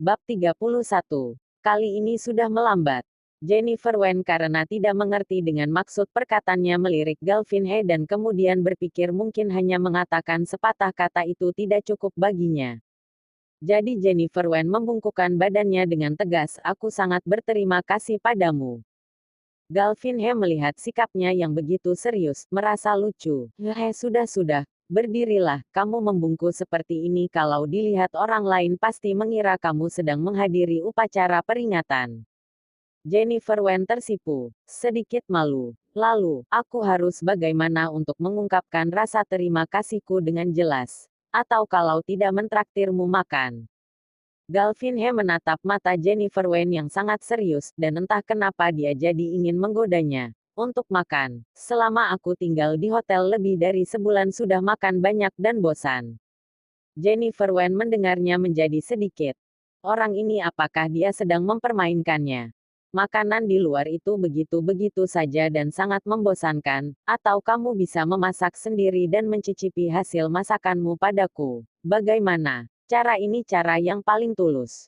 Bab 31. Kali ini sudah melambat. Jennifer Wen karena tidak mengerti dengan maksud perkataannya melirik Galvin He dan kemudian berpikir mungkin hanya mengatakan sepatah kata itu tidak cukup baginya. Jadi Jennifer Wen membungkukkan badannya dengan tegas, "Aku sangat berterima kasih padamu." Galvin He melihat sikapnya yang begitu serius, merasa lucu. Sudah, berdirilah, kamu membungkuk seperti ini kalau dilihat orang lain pasti mengira kamu sedang menghadiri upacara peringatan. Jennifer Wen tersipu, sedikit malu. Lalu, aku harus bagaimana untuk mengungkapkan rasa terima kasihku dengan jelas? Atau kalau tidak mentraktirmu makan? Galvin He menatap mata Jennifer Wen yang sangat serius, dan entah kenapa dia jadi ingin menggodanya. Untuk makan, selama aku tinggal di hotel lebih dari sebulan sudah makan banyak dan bosan. Jennifer Wen mendengarnya menjadi sedikit. Orang ini apakah dia sedang mempermainkannya? Makanan di luar itu begitu-begitu saja dan sangat membosankan, atau kamu bisa memasak sendiri dan mencicipi hasil masakanmu padaku. Bagaimana? Cara ini cara yang paling tulus.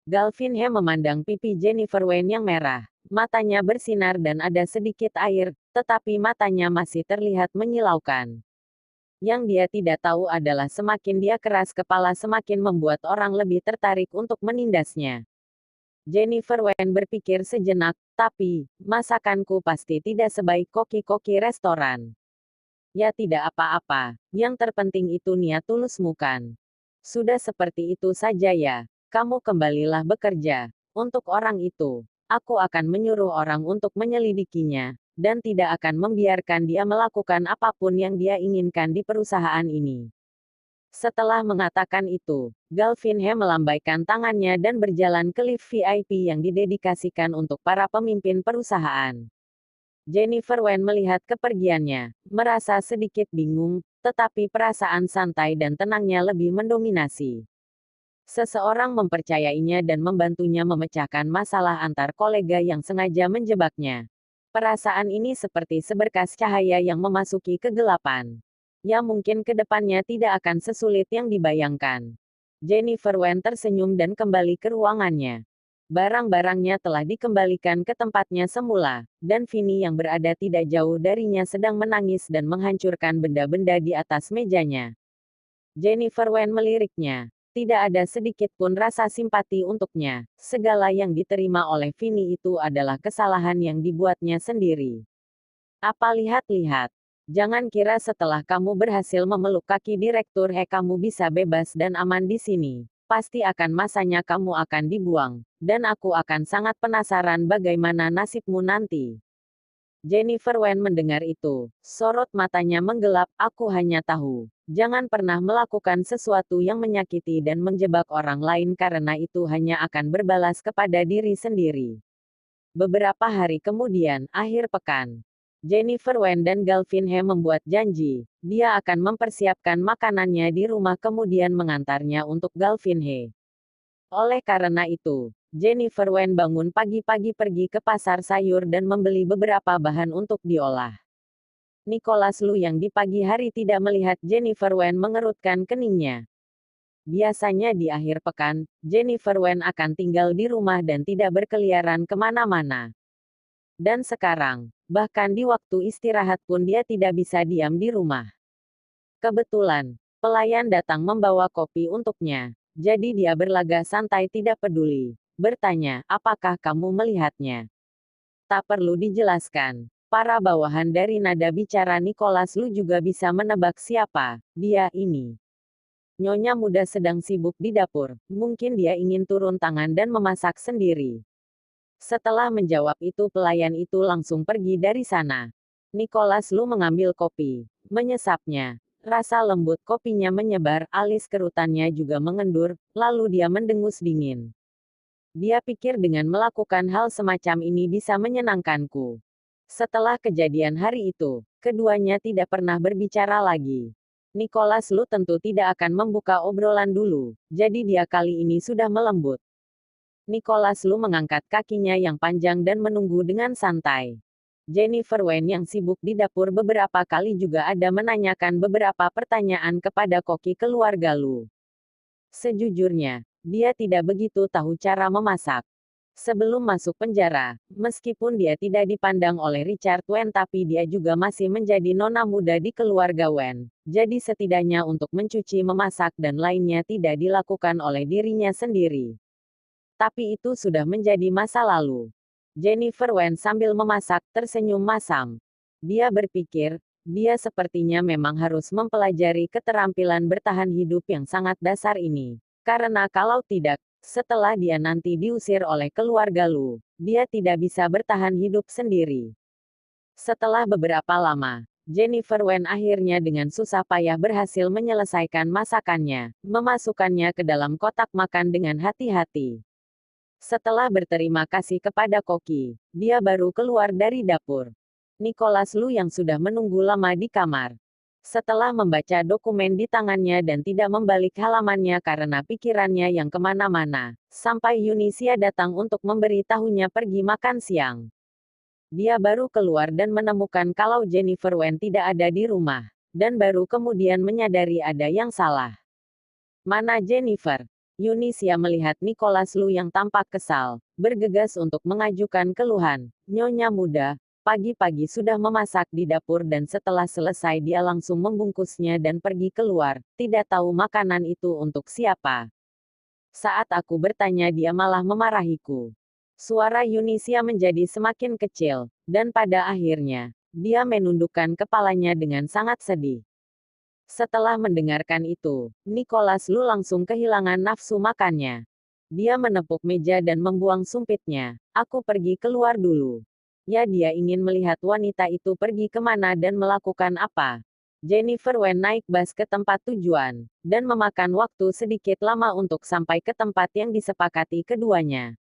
Galvin He memandang pipi Jennifer Wen yang merah. Matanya bersinar dan ada sedikit air, tetapi matanya masih terlihat menyilaukan. Yang dia tidak tahu adalah semakin dia keras kepala semakin membuat orang lebih tertarik untuk menindasnya. Jennifer Wen berpikir sejenak, tapi, masakanku pasti tidak sebaik koki-koki restoran. Ya tidak apa-apa, yang terpenting itu niat tulusmu kan. Sudah seperti itu saja ya, kamu kembalilah bekerja. Untuk orang itu, aku akan menyuruh orang untuk menyelidikinya, dan tidak akan membiarkan dia melakukan apapun yang dia inginkan di perusahaan ini. Setelah mengatakan itu, Galvin He melambaikan tangannya dan berjalan ke lift VIP yang didedikasikan untuk para pemimpin perusahaan. Jennifer Wen melihat kepergiannya, merasa sedikit bingung, tetapi perasaan santai dan tenangnya lebih mendominasi. Seseorang mempercayainya dan membantunya memecahkan masalah antar kolega yang sengaja menjebaknya. Perasaan ini seperti seberkas cahaya yang memasuki kegelapan. Ya mungkin ke depannya tidak akan sesulit yang dibayangkan. Jennifer Wen tersenyum dan kembali ke ruangannya. Barang-barangnya telah dikembalikan ke tempatnya semula, dan Vinny yang berada tidak jauh darinya sedang menangis dan menghancurkan benda-benda di atas mejanya. Jennifer Wen meliriknya. Tidak ada sedikit pun rasa simpati untuknya. Segala yang diterima oleh Vinny itu adalah kesalahan yang dibuatnya sendiri. Apa lihat-lihat? Jangan kira setelah kamu berhasil memeluk kaki Direktur He kamu bisa bebas dan aman di sini. Pasti akan masanya kamu akan dibuang, dan aku akan sangat penasaran bagaimana nasibmu nanti. Jennifer Wen mendengar itu, sorot matanya menggelap, aku hanya tahu. Jangan pernah melakukan sesuatu yang menyakiti dan menjebak orang lain karena itu hanya akan berbalas kepada diri sendiri. Beberapa hari kemudian, akhir pekan. Jennifer Wen dan Galvin He membuat janji, dia akan mempersiapkan makanannya di rumah kemudian mengantarnya untuk Galvin He. Oleh karena itu, Jennifer Wen bangun pagi-pagi pergi ke pasar sayur dan membeli beberapa bahan untuk diolah. Nicholas Lu yang di pagi hari tidak melihat Jennifer Wen mengerutkan keningnya. Biasanya di akhir pekan, Jennifer Wen akan tinggal di rumah dan tidak berkeliaran kemana-mana. Dan sekarang, bahkan di waktu istirahat pun dia tidak bisa diam di rumah. Kebetulan, pelayan datang membawa kopi untuknya. Jadi dia berlagak santai tidak peduli. Bertanya, apakah kamu melihatnya? Tak perlu dijelaskan. Para bawahan dari nada bicara Nicholas Lu juga bisa menebak siapa dia ini. Nyonya muda sedang sibuk di dapur. Mungkin dia ingin turun tangan dan memasak sendiri. Setelah menjawab itu pelayan itu langsung pergi dari sana. Nicholas Lu mengambil kopi, menyesapnya. Rasa lembut kopinya menyebar, alis kerutannya juga mengendur, lalu dia mendengus dingin. Dia pikir dengan melakukan hal semacam ini bisa menyenangkanku. Setelah kejadian hari itu, keduanya tidak pernah berbicara lagi. Nicholas Lu tentu tidak akan membuka obrolan dulu, jadi dia kali ini sudah melembut. Nicholas Lu mengangkat kakinya yang panjang dan menunggu dengan santai. Jennifer Wen yang sibuk di dapur beberapa kali juga ada menanyakan beberapa pertanyaan kepada koki keluarga Lu. Sejujurnya, Dia tidak begitu tahu cara memasak. Sebelum masuk penjara, meskipun dia tidak dipandang oleh Richard Wen tapi dia juga masih menjadi nona muda di keluarga Wen. Jadi setidaknya untuk mencuci, memasak dan lainnya tidak dilakukan oleh dirinya sendiri. Tapi itu sudah menjadi masa lalu. Jennifer Wen sambil memasak tersenyum masam. Dia berpikir, dia sepertinya memang harus mempelajari keterampilan bertahan hidup yang sangat dasar ini. Karena kalau tidak, setelah dia nanti diusir oleh keluarga Lu, dia tidak bisa bertahan hidup sendiri. Setelah beberapa lama, Jennifer Wen akhirnya dengan susah payah berhasil menyelesaikan masakannya, memasukkannya ke dalam kotak makan dengan hati-hati. Setelah berterima kasih kepada koki, dia baru keluar dari dapur. Nicholas Lu yang sudah menunggu lama di kamar. Setelah membaca dokumen di tangannya dan tidak membalik halamannya karena pikirannya yang kemana-mana, sampai Yunisia datang untuk memberitahunya pergi makan siang. Dia baru keluar dan menemukan kalau Jennifer Wen tidak ada di rumah, dan baru kemudian menyadari ada yang salah. Mana Jennifer? Yunisia melihat Nicholas Lu yang tampak kesal, bergegas untuk mengajukan keluhan. Nyonya muda, pagi-pagi sudah memasak di dapur dan setelah selesai dia langsung membungkusnya dan pergi keluar, tidak tahu makanan itu untuk siapa. Saat aku bertanya dia malah memarahiku. Suara Yunisia menjadi semakin kecil, dan pada akhirnya, dia menundukkan kepalanya dengan sangat sedih. Setelah mendengarkan itu, Nicholas Lu langsung kehilangan nafsu makannya. Dia menepuk meja dan membuang sumpitnya. Aku pergi keluar dulu. Ya, dia ingin melihat wanita itu pergi kemana dan melakukan apa. Jennifer Wen naik bus ke tempat tujuan, dan memakan waktu sedikit lama untuk sampai ke tempat yang disepakati keduanya.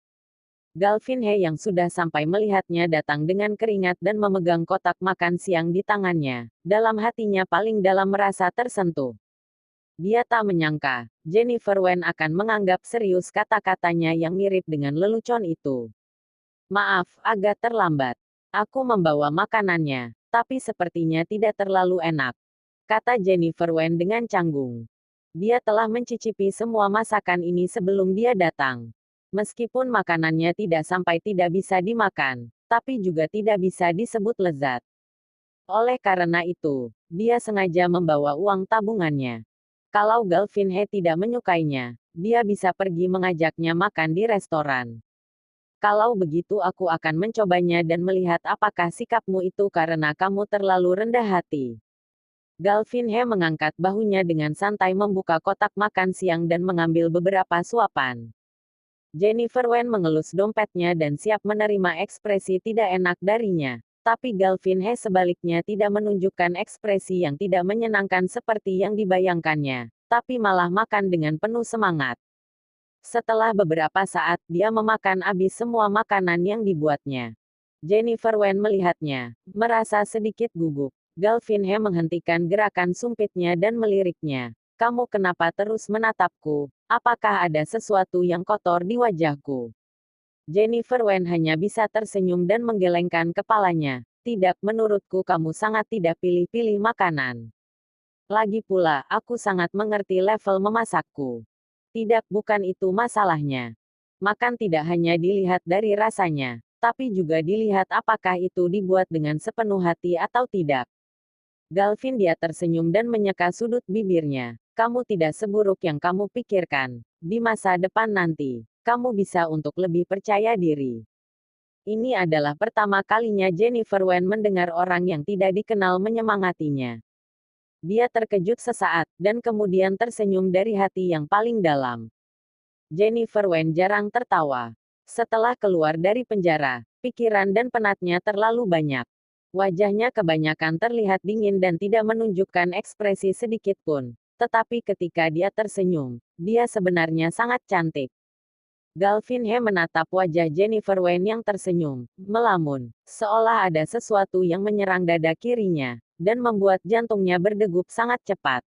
Galvin He yang sudah sampai melihatnya datang dengan keringat dan memegang kotak makan siang di tangannya. Dalam hatinya paling dalam merasa tersentuh. Dia tak menyangka, Jennifer Wen akan menganggap serius kata-katanya yang mirip dengan lelucon itu. Maaf, agak terlambat. Aku membawa makanannya, tapi sepertinya tidak terlalu enak, kata Jennifer Wen dengan canggung. Dia telah mencicipi semua masakan ini sebelum dia datang. Meskipun makanannya tidak sampai tidak bisa dimakan, tapi juga tidak bisa disebut lezat. Oleh karena itu, dia sengaja membawa uang tabungannya. Kalau Galvin He tidak menyukainya, dia bisa pergi mengajaknya makan di restoran. Kalau begitu aku akan mencobanya dan melihat apakah sikapmu itu karena kamu terlalu rendah hati. Galvin He mengangkat bahunya dengan santai membuka kotak makan siang dan mengambil beberapa suapan. Jennifer Wen mengelus dompetnya dan siap menerima ekspresi tidak enak darinya. Tapi Galvin He sebaliknya tidak menunjukkan ekspresi yang tidak menyenangkan seperti yang dibayangkannya, tapi malah makan dengan penuh semangat. Setelah beberapa saat, dia memakan habis semua makanan yang dibuatnya. Jennifer Wen melihatnya, merasa sedikit gugup. Galvin He menghentikan gerakan sumpitnya dan meliriknya. Kamu kenapa terus menatapku? Apakah ada sesuatu yang kotor di wajahku? Jennifer Wen hanya bisa tersenyum dan menggelengkan kepalanya. Tidak, menurutku kamu sangat tidak pilih-pilih makanan. Lagi pula, aku sangat mengerti level memasakku. Tidak, bukan itu masalahnya. Makan tidak hanya dilihat dari rasanya, tapi juga dilihat apakah itu dibuat dengan sepenuh hati atau tidak. Galvin dia tersenyum dan menyeka sudut bibirnya. Kamu tidak seburuk yang kamu pikirkan. Di masa depan nanti, kamu bisa untuk lebih percaya diri. Ini adalah pertama kalinya Jennifer Wen mendengar orang yang tidak dikenal menyemangatinya. Dia terkejut sesaat, dan kemudian tersenyum dari hati yang paling dalam. Jennifer Wen jarang tertawa. Setelah keluar dari penjara, pikiran dan penatnya terlalu banyak. Wajahnya kebanyakan terlihat dingin dan tidak menunjukkan ekspresi sedikit pun. Tetapi ketika dia tersenyum, dia sebenarnya sangat cantik. Galvin He menatap wajah Jennifer Wen yang tersenyum, melamun, seolah ada sesuatu yang menyerang dada kirinya, dan membuat jantungnya berdegup sangat cepat.